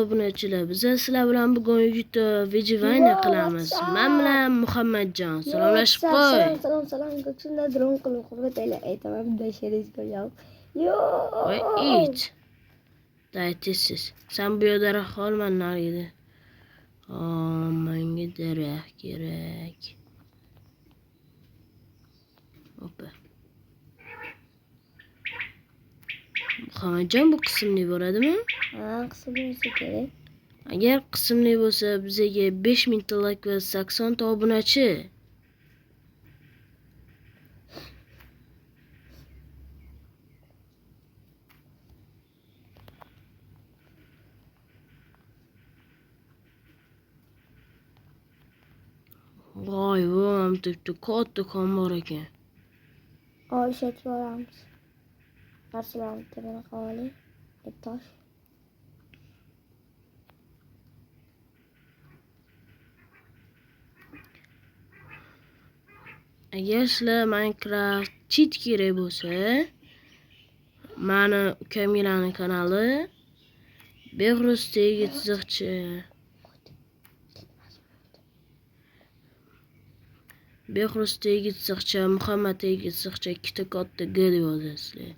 obunachilar, biz sizlar bilan bugun YouTube Vijivayna qilamiz. Men bilan Muhammadjon. Salomlashib qo'y. Salom. Ko'ksimda dron qilib qurbat aytaman. Bunday she'ringiz ko'ryapman. Voy it. Daytisiz. Sen bu yerda rahol men narida. Menga daraxt kerak. Hoppa. Muhammadjon, bu qismli bo'ladimi? Ha, qismli bo'lsa kerak. Agar qismli bo'lsa, bizga 5000 ta like va 80 ta obunachi. Voy, bu ham katta kon bor ekan. Ishlatib olamiz. Narsalarni temir qilib tosh. Agar sizlar Minecraft cheat kerak bo'lsa, mani ukamning kanali Behruz tegi chiziqchi. Behruz tegi chiziqchi, Muhammad tegi chiziqchi, ikkita katta G deb yozasizlar.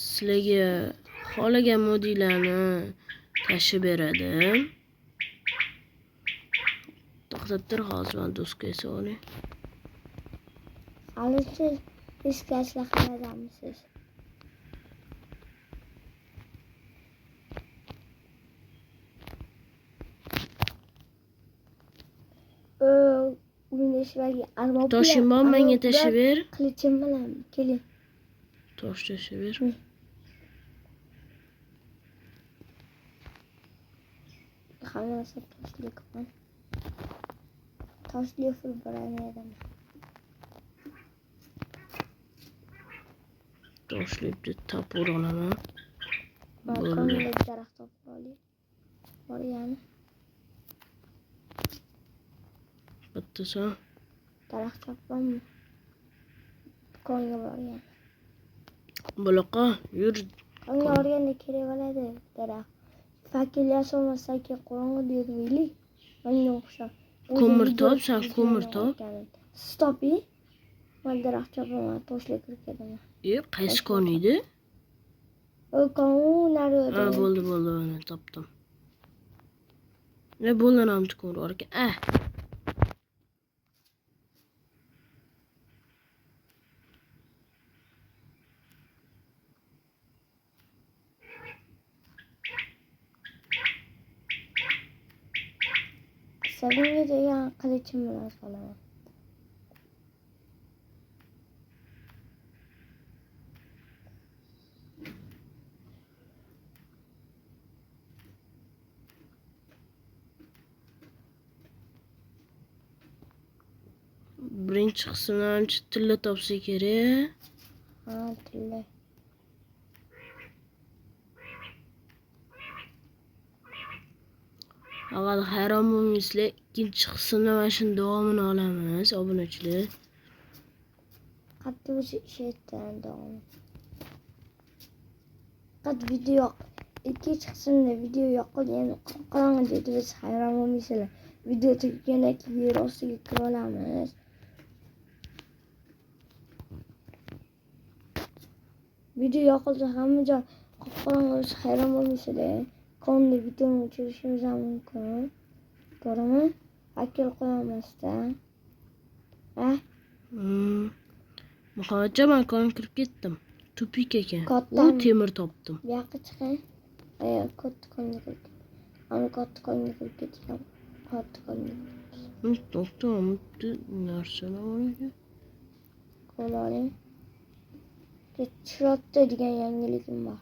Sizlarga xohlagan modillarni tashib beradim. To'xtab tur, hozir men do'stga so'rayman. Siz iskashlar qiladimsiz? O'ynashlarga arbob. Toshim bor, menga tashib ber. Qilichim bilan keling. Tosh tashib ber. Hammasi toshli qilib. Toshli fil baranedim. Toshli deb tapur olaman. Balkonda daraxt topib oling. Bor yana. Bittasi. Daraxt topammi? Konga borgan. Buloqqa yur. Konga borganda kerak bo'ladi daraxt. Fakir yasholmasa ki qorong'i deydi. Menga o'xshab. Ko'mir top, sen ko'mir top. Stopi. Men daraxt chopaman, toshli kirib ketaman. Qaysi kon edi? O kon nari. Ha, bo'ldi, mana topdim. Ne bo'ldi ham ko'mir bor ekan. Sabunga degan qilichim bilan solaman. Birinchi qismdan tilla topsa kerak. Ha, tilla. Agar hayron bo'lmaysizlar, ikkinchi qismda mana shu davomini olamiz, obunachilar. Qattiq o'sha ishdan davom. Qat video ikkinchi qismda video yoqilgan qorong'i dedi, biz hayron bo'lmaysizlar. Video tugagandan keyin yer ostiga kirib olamiz. Video yoqilsa hamma joy qorong'i bo'lsa hayron bo'lmaysizlar. Konda videoni o'chirishimiz ham mumkin. To'g'rimi? Akil qo'yamasdan. Muhammadjon, men konga kirib ketdim. Tupik ekan. U temir topdim. Bu yoqqa chiqing. Katta konga kirib. Ana katta konga kirib ketgan. Katta konga. To'xta, narsalar bor ekan. Qo'llaring. Ketishroqda degan yangilikim bor.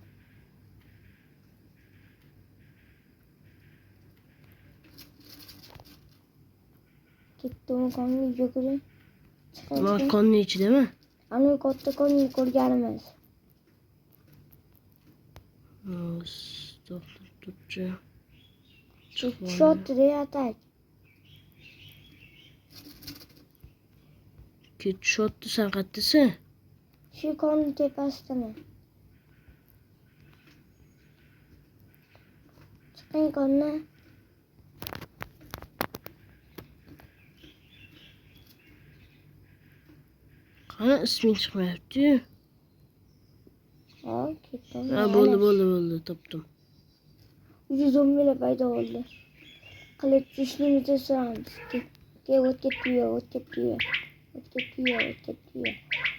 Ketdim konga yuguring. Mana konning ichidami? Ana katta konni ko'rganimiz. To'xtab turchi. Ketishroqda deyatay. Ketishroqda san qattisi? Şu konun tepasida mı? chiqing konni. Qani isming chiqmayapti. Hop, ketdim. Ha, bo'ldi, topdim. Uyda zombilar paydo bo'ldi. Qilich ishimizni so'ramiz.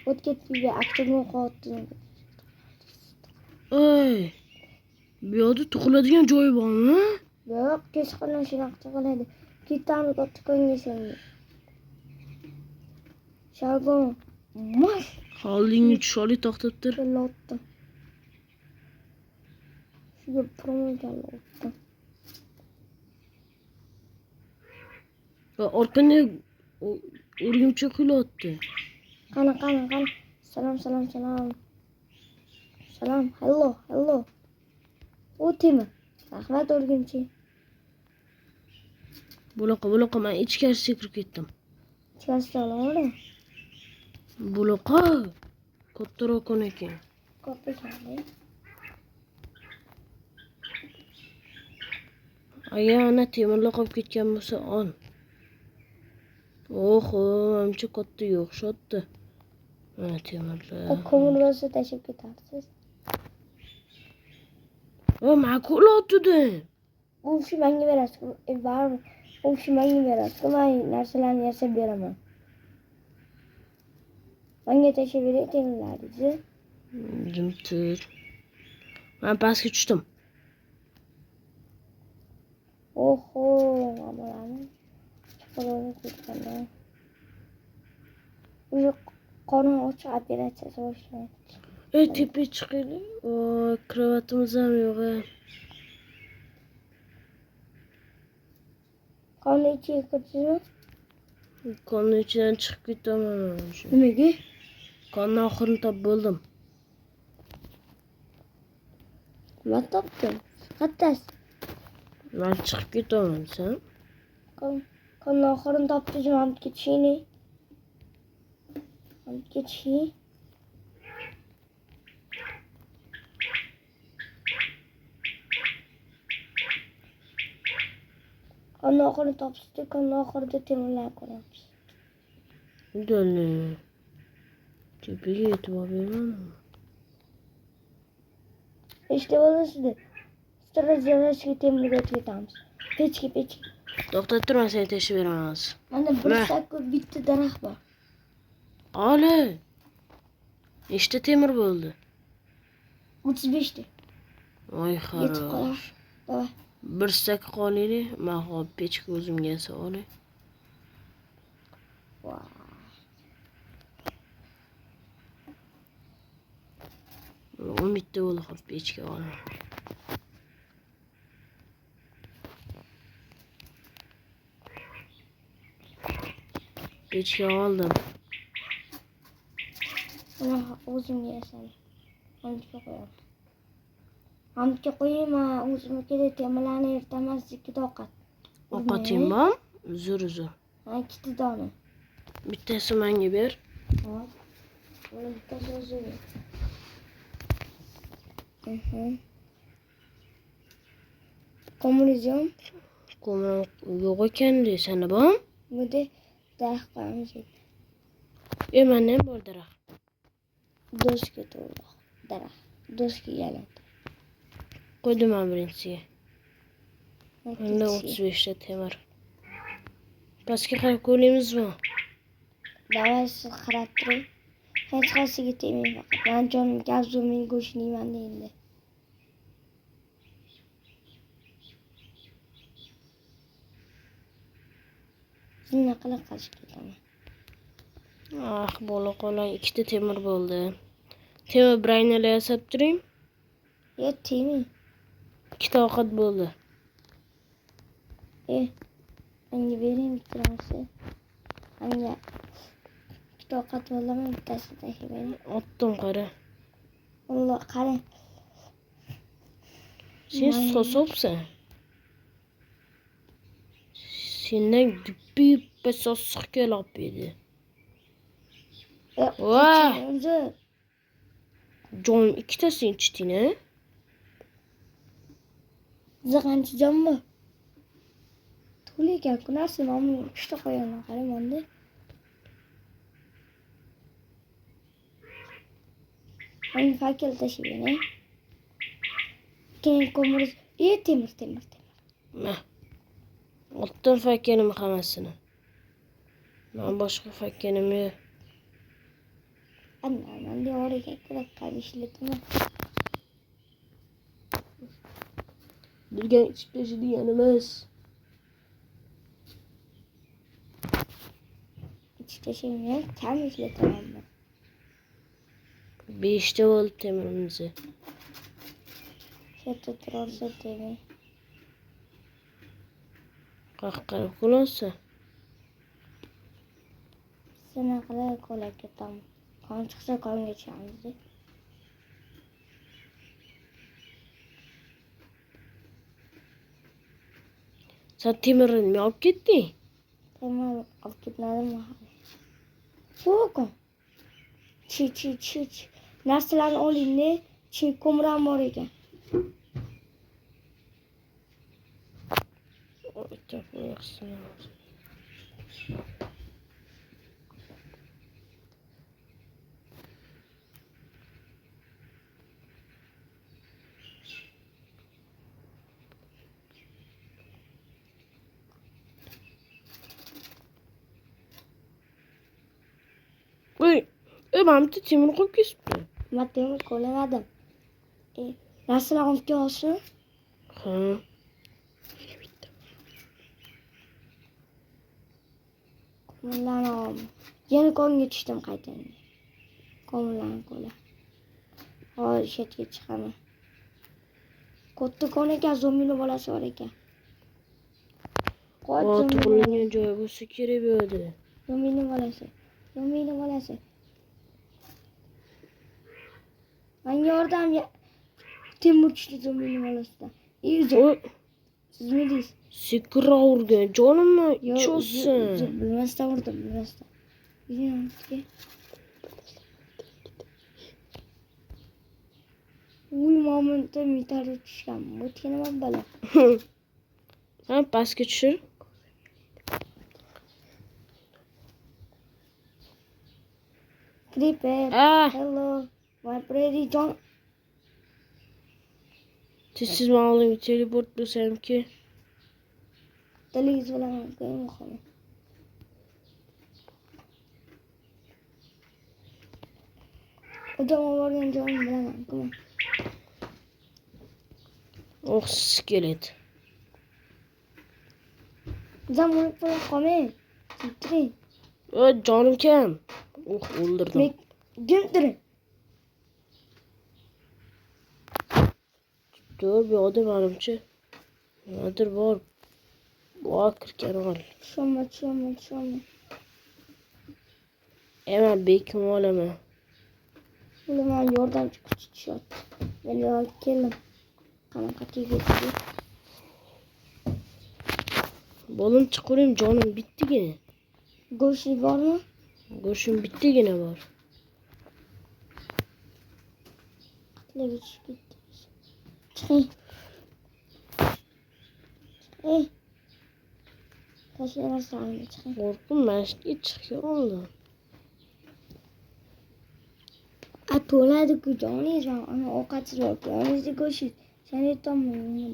O'tketdi. Aktivni qo'ydim. Ey, bu yerda tug'iladigan joyi bormi? Yo'q, kechqurun shunaqa tug'iladi. Ketamiz otkonga senga. Shagon. Mash. Holdingni tusholi to'xtab tur. Lotdim. Shuga promoga lotdim. Va orqangda o'rgimchak qilyapti. Qani. Salom. Salom, hello. O'timi. Rahmat o'rgimchi. Buloqa, men ichkarisiga kirib ketdim. Ichkarisiga olavering. Buloqa kattaroq ekan. Katta ekan. Aya, ana temirlar qolib ketgan bo'lsa on. Oho, ancha katta o'xshatdi. Mana temirlar. Ko'mir bo'lsa tashib ketarsiz. Va ma'qul otdi. U shu menga berasiz. Baribir u shu menga berasiz. Men narsalarni yasab beraman. Menga tashib bering temirlaringizni. Jim tur. Men pastga tushdim. Oho, amalarni. Chiqarib ketganlar. O'sha qonun ochiq operatsiyasi boshlanadi. Tepaga chiqaylik. Voy, kravatimiz ham yo'q. Qonni ichiga kirdingizmi? Qonni ichidan chiqib ketaman. Nimaga? Qonni oxirini topib bo'ldim. Nima topding? Qattasi. Men chiqib ketaman, sen? Qonni oxirini topdingizmi? Ham ketishing. Qonni oxirini topishdi, qonni oxirida temirlar ko'ramiz. Dole. Tepaga e'tibor bermadim. Eshitib olasizmi? Strategiyalashga temirga ketamiz. Pechka. To'xtab turma, seni teshib beramiz. Mana bir sakkur bitta daraxt bor. Ola. Nechta temir bo'ldi? 35 ta. Voy Yetib xarosh. qolar. Davay. Bir stak qolaylik. Men hop pechka o'zimga yasab olay. Voy. O'n bitta bo'ldi, hop pechka olay. Pechka oldim. Mana o'zimga yasam. Hamga qo'yaman. Hamga qo'yayman, o'zimga temirlarni ertaman ikkita ovqat. Ovqating bormi? Zur. Ha, ikkita dona. Bittasi menga ber. Hop. Mana bittasi o'zimga. Ko'miringiz yo'qmi? Ko'mir yo'q ekan-da, senda bormi? Bunda daraxt qo'yamiz. Menda ham bor daraxt. Doska to'g'ri. Daraxt. Doska yaladi. Qo'ydim men birinchisiga. Menda 35 ta temir. Pastga qarab ko'raymizmi? Davay siz qarab turing. Hech qaysiga tegmang faqat. Men jonim gazzoning go'shtini yeyman endi. Nima qilib qashib ketaman. Bo'la qolay, ikkita temir bo'ldi. Temir braynerlar yasab turing. Yo'q, tegmang. Ikkita ovqat bo'ldi. Menga bering bitta narsa. Menga ikkita ovqat bo'ldimi, bittasini tashib bering. Otdim, qara. Alloh, qarang. Sen so'sopsan. Sendan guppi so'siq kelib edi. Voy! Jonim ikkitasini ichding-a? Biza qancha jon bor? To'la ekan-ku narsa, men uni 3 ta qo'yaman, qaramanda. Hani fakir taşıyın. Keyin ko'mir. Temir. Meh. Oltin fakkenim hammasini. Men boshqa fakkenim yo'q. Anam diyorga ko'ra qavishlatma. Birga ichib tashlaydiganimiz. İçte şimdi tam işletiyorum ben. 5 ta bo'lib temirimizni. Şurada durursa demir. Qaqqarib qolsa. Sana kadar kolay tam. Kan çıksa kan geçeriz. Sen temirini olib ketding? Tamam alıp gitmedim mi? Bakın. Çi. Narsalarni oling ne? Çi ko'miram bor ekan. O'tib qo'ysin. Uy, ben de temir koyup kesipti. Ben demir ko'lamadim. Narsalar olib kelsin. Ha. Ko'mirlarni oldim. Yana ko'nga tushdim qaytadan. Ko'mirlarni qo'la. Hozir chetga chiqaman. Katta kon ekan, zombini bolasi bor ekan. Qo'y Tug'ilgan joyi bo'lsa kerak bu yerda. Zombini bolasi. Ben yordam ya. Temur tushdi zombini bolasidan. Oy, Siz mi deysiz? sekira urgan jonimni cho'sin. Bilmasdan urdim. Uy, momenta metarda tushgan. O'tgan ham bala. Ha, pastga tushir. Creeper. Ah, Hello. My pretty John. siz ma'lum teleport bo'lsam-ki. Deliz bilan qo'ying xo'p. Odam borgan joyini bilaman. Come on. Oh, skelet. Zamon qolmay. Titring. Jonim kam. O'ldirdim. Gimtir. Dur bir odam manimcha. Nimadir bor. Voy kirgan ol. Shoma. Hemen bekim olaman. Ulan yordamchi kuch tushyapti. Men olib keldim. Qanaqa tegdi? Bo'lim chiqarim jonim bittigina. Go'sht bormi? Go'shim bittigina bor. Qatlaga tushib ketdi. Chiqing. Tashlayapsanmi? Chiqing. Qo'rqib mashqqa chiqib oldim. To'ladi-ku joningiz va ovqatsiz bo'lib yoningizda go'sht. Sen aytolmayman.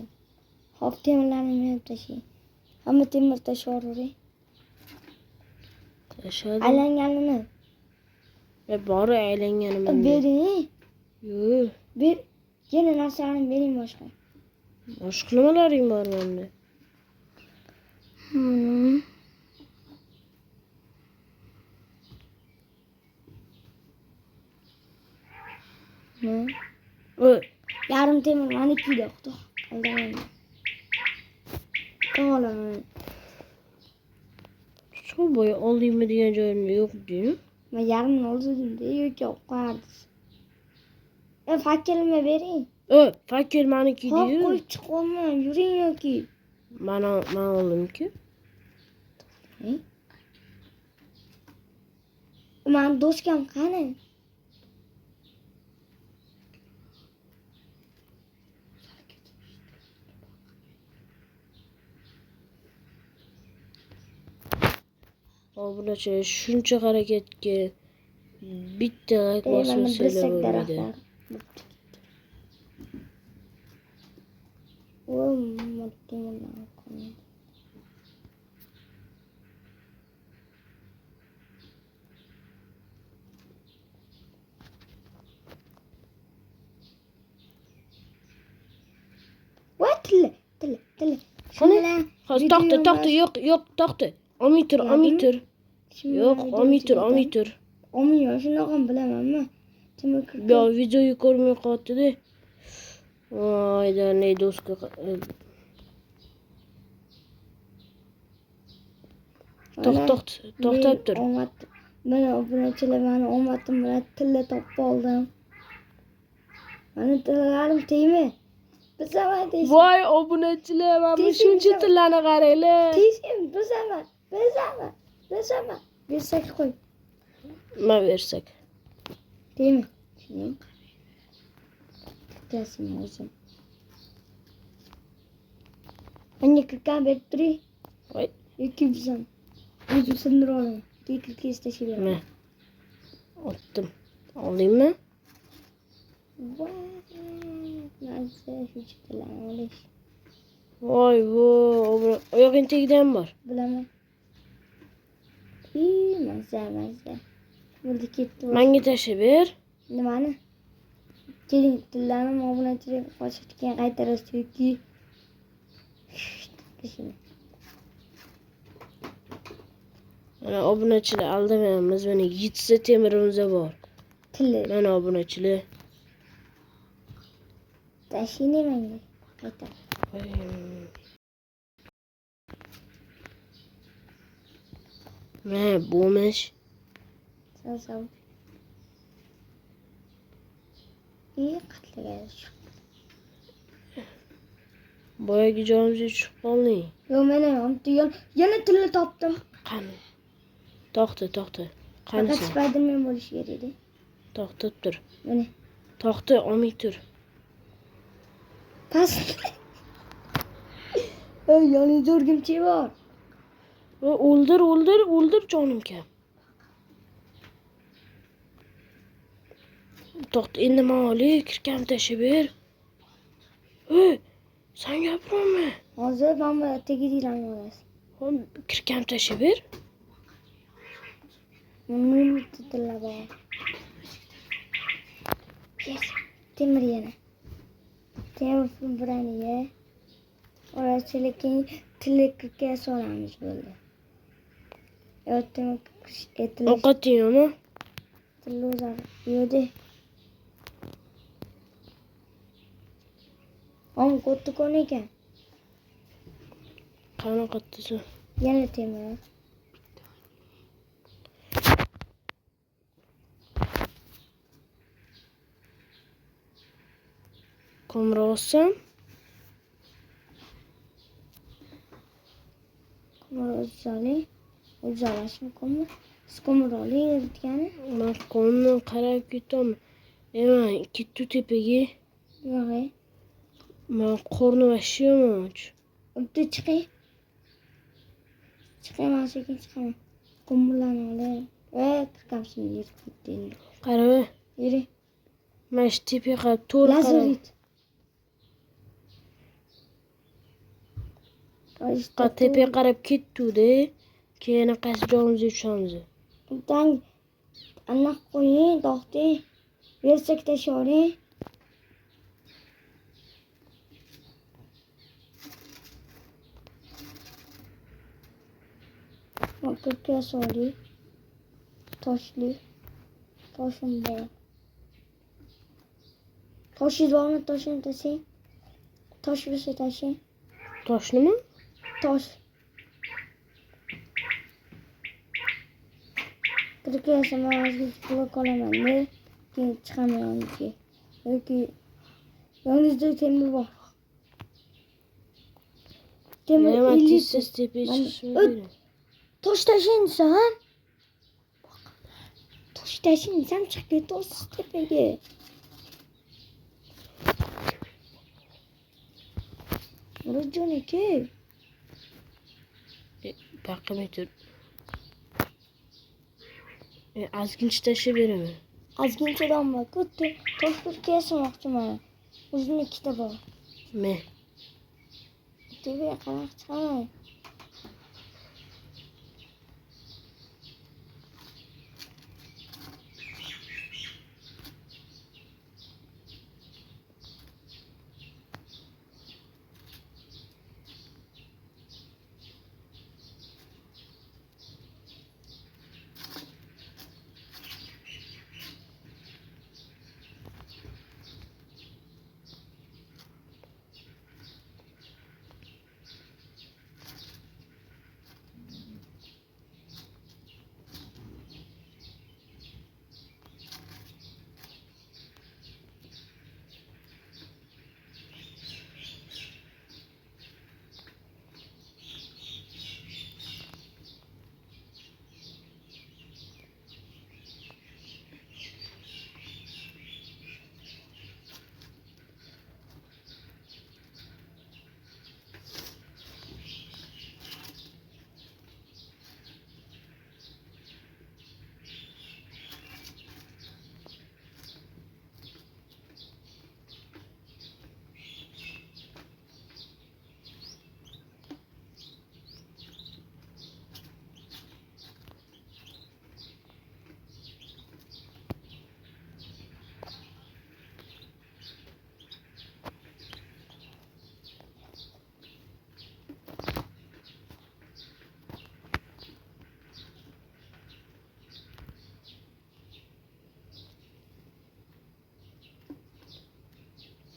Hop temirlarni menib tashlang. Hamma temir tashlayvering. Tashladim. Aylanganini. Bori aylanganimni. Bering. Yo'q. Bir yana narsalarni bering boshqa. Boshqa nimalaring bor menda? Oy, Yarim temir manikida xudo. Aldamayman. Olaman. shu bo'yi oldingmi degan joyim yo'q deymi? Men yarimni o'ldirdim-da, yo'q qo'yardiz. Fakirimi bering. Fakir meniki Hop deydi. qo'yib chiqolmam, yuring yoki. Men oldimki. Men do'stkam qani? Obunachilar shuncha harakatga bitta like Mana bosmasanglar bilsak bo'lmaydi. daraxtlar. Voy, matematik. Voy, tilla. Qani? Hozir to'xta, yo'q, to'xta. Olmay tur. Yo'q, olmay tur. Olmuyor, shunaqa bilamanmi? Yo, videoyu ko'rmay qoldi-da. Voyda, ne do'stga. To'xtab tur. Mana obunachilar mani omadim bilan tilla topib oldim. Mani tillalarim tegmi? Bizaman deysiz. Voy obunachilar, mana shuncha tillarni qaranglar. Tezim, bizaman. Bersak qo'y. Nima bersak? Deymi? Shuning. Bittasin o'zim. Menga kirgan berib turing. Voy, Yoki bizam. O'zim sindirib olaman. Teklik istashib mana. Otdim. Oldingmi? Voy, narsa shu tillarni olish. Voy, oyog'ing tagida ham bor. Bilaman. Mazza. Bo'ldi ketdi. Menga tashlab ber. Nimani? Keling, tillarni obunachilik qochib keyin qaytarasiz yoki Mana obunachilar aldamayapmiz. Mana 7 ta temirimiz bor. tili. Mana obunachilar. Tashini menga. Qaytar. Mana bo'lmish. Sal. Qatlaga shu. Boyagi joyimizga tushib qolding. Yo'q, men ham yana tilla topdim. Qani? To'xta. Faqat Qanisi? Spiderman bo'lishi kerak edi. To'xtab tur. Mana. To'xta, olmay tur. Past. Yoningda o'rgimchak bor. O'ldir jonim kam. To'xta, endi men olay, kirkam tashlab ber. Sen gapirma. Hozir men tegirlarni olasiz. Kirkam tashlab ber. Men tilla bor. Yes. Temir yana. Temir buraniga. Orachilikning tillikka solamiz bo'ldi. Yo'q, etilish. Ovqating yo'qmi? Tillozar. Yo'di. Qo'tti ko'n ekan. Qanaqa qattiqsa? Yana temir. Ko'mir olsam? Ko'mir o'zali. O'zalashmi ko'mir? Siz ko'mir oling degani? Men qo'lni qarab ketaman. Men ketdi tepaga. Yo'q. Men qorni vashiyo'man. O'tda chiqing. Chiqaman, sekin chiqaman. Ko'mirlarni olay. Kirkamsin yurib ketdi endi. Qara. Yuri. Mana shu tepaga qarab to'g'ri qarab. Lazerit. Tepaga qarab ketdi-da. Keyin qaysi joyimizga tushamiz? Tang aniq qo'ying, to'xting. Bersak tashlaying. Makka soli. Toshli. Toshim bor. Toshingiz bormi? Toshini tashing. Tosh bo'lsa tashing. Toshnimi? Tosh. Kirkasam o'zim blok olaman-da. Keyin chiqaman yoningizga. Yoki yoningizda temir bor. Temir tez tepaga chiqishim. Tosh tashing. Tosh tashing, chiqib tosh tepaga. Ro'joniki. Baqimay tur. Ozgincha tashlab beraman. Ozginchadan bor. Toshkentga yasamoqchiman. O'zimni ikkita bor. Men. TV qanaqa chiqaman?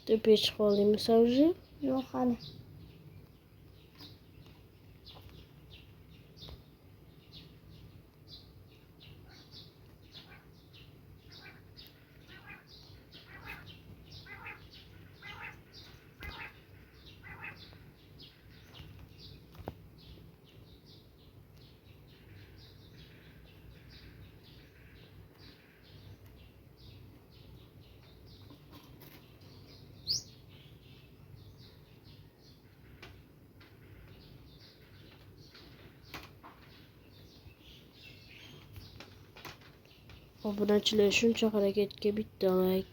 Tepaga chiqib oldingmi savji? Yo'q hali. Obunachilar shuncha harakatga bitta like.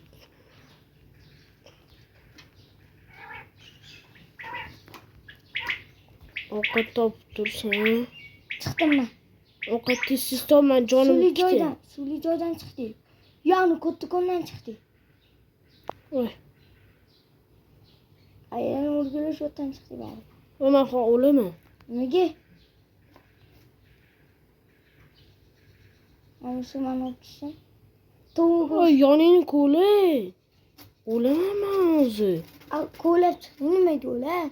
Ovqat topib tursan. Chiqdimmi? Ovqat tez topman jonim ikkita. Suvli joydan chiqdik. Ya'ni Ko'ttikondan chiqdik. Voy. Ayani o'rgilish yo'qdan chiqdik bari. Men o'laman. Nimaga? Ana shu meni o'pishim. Voy, yoningni ko'lay. O'laman men hozir. Ko'lab chiqding nimaga o'lar?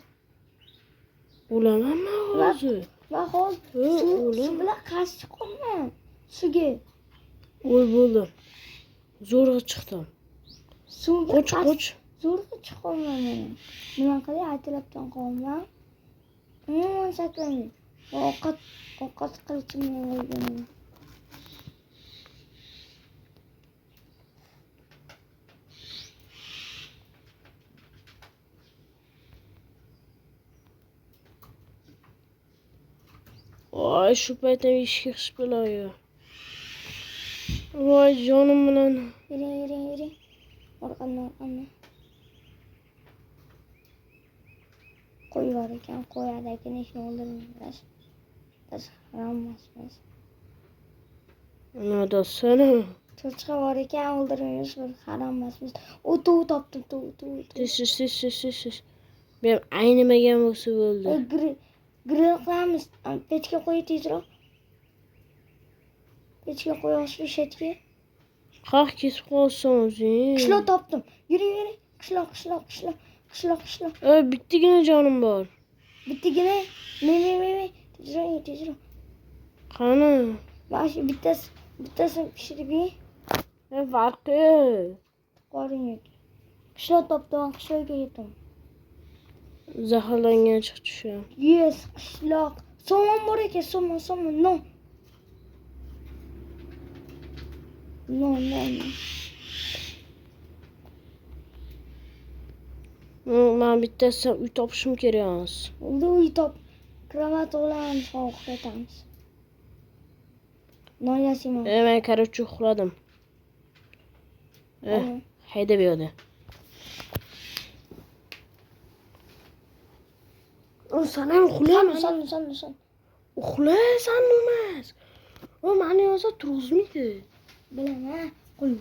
O'laman men hozir. Va hozir suv bilan qarshi qolman. Suvga. Voy bo'ldi. Zo'rg'a chiqdim. Suvga Qoch. Zo'rg'a chiqolman men. Nima qilay aytilabdan qolman. Umuman sakramayman. Ovqat qilichimni olganman. Voy, shu paytda ishga qish bilayo. Voy, jonim bilan. Yuring. Orqamdan. Qo'y bor ekan, qo'yadagi ishni o'ldirmaymiz. Biz harom emasmiz. Nima dasana? Cho'chqa bor ekan, o'ldirmaymiz. Biz harom emasmiz. Tuv topdim, tuv. Tis. Men aynimagan bo'lsa bo'ldi. Grill qilamiz. Pechga qo'y tezroq. Pechga qo'y oshirishatga. Qaq kesib qolsan o'zing. Qishloq topdim. Yuring. Qishloq. Bittagina jonim bor. Bittagina. Men. Tezroq. Qani? Mana shu bittasini pishirib ye. Farqi. Qorin yo'q. Qishloq topdim, qishloqqa yetdim. Zaharlangan chiqib tushgan. Yes, qishloq. Somon bor ekan, somon. No. Men bittasi uy topishim kerak emas. Unda uy top. Kravat olamiz, xoh ketamiz. Non yasayman. Men короче uxladim. Hayda bu yoqda. Sen ham uxlama. Son. Uxlasan emas. O meni yozsa turg'izmaydi. Bilaman. Qo'y.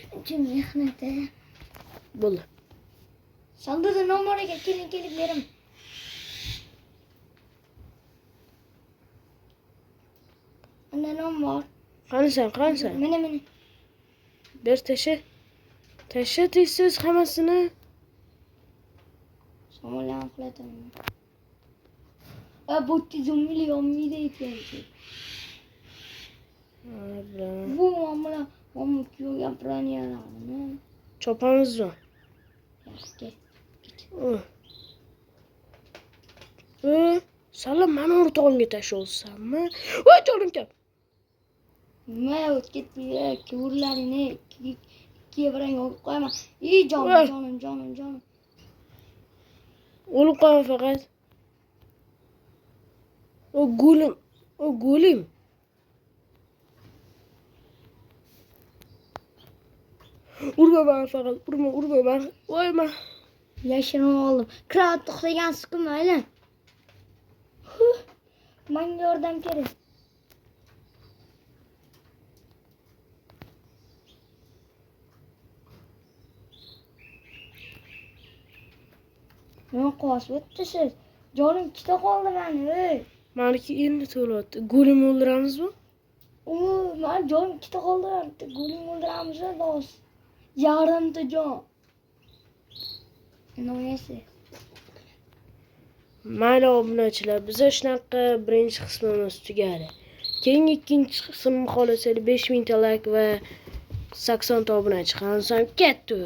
Shuncha mehnati. Bo'ldi. Saldırdı nomeraga kelib berim. Ana nom bor. Qanasan? Mana. Ber tasha tezsiz hammasini. Somoldan uxlataman. Bu 300 milyon mide ekanchi. Bu mamla kyo gapiranyapti. Chopamizmi? Yaxshi. Salla meni o'rtog'imga tashlayapsanmi? Voy jonim kam. Nima o'tib ketdi? Ko'rlarini ikkiga birga olib qo'yaman. Ey jonim. O'lib qolma faqat. O gulim. Urma beni faqat, urma beni. Voy men. Yashirin oldim. Kiraat to'xtagan siqim mayli. Menga yordam kerak. Nima qilasiz o'ttisiz? Jonim ikkita qoldi meni. Meniki endi to'lyapti. Gulim o'ldiramizmi? Men jonim ikkita qoldi. Gulim o'ldiramiz dos. Yarimta jon. Noyasi. Mayli obunachilar, biza shunaqa birinchi qismimiz tugadi. Keyingi ikkinchi qismni xohlasangiz 5000 ta like va 80 ta obunachi qilsam ketdi.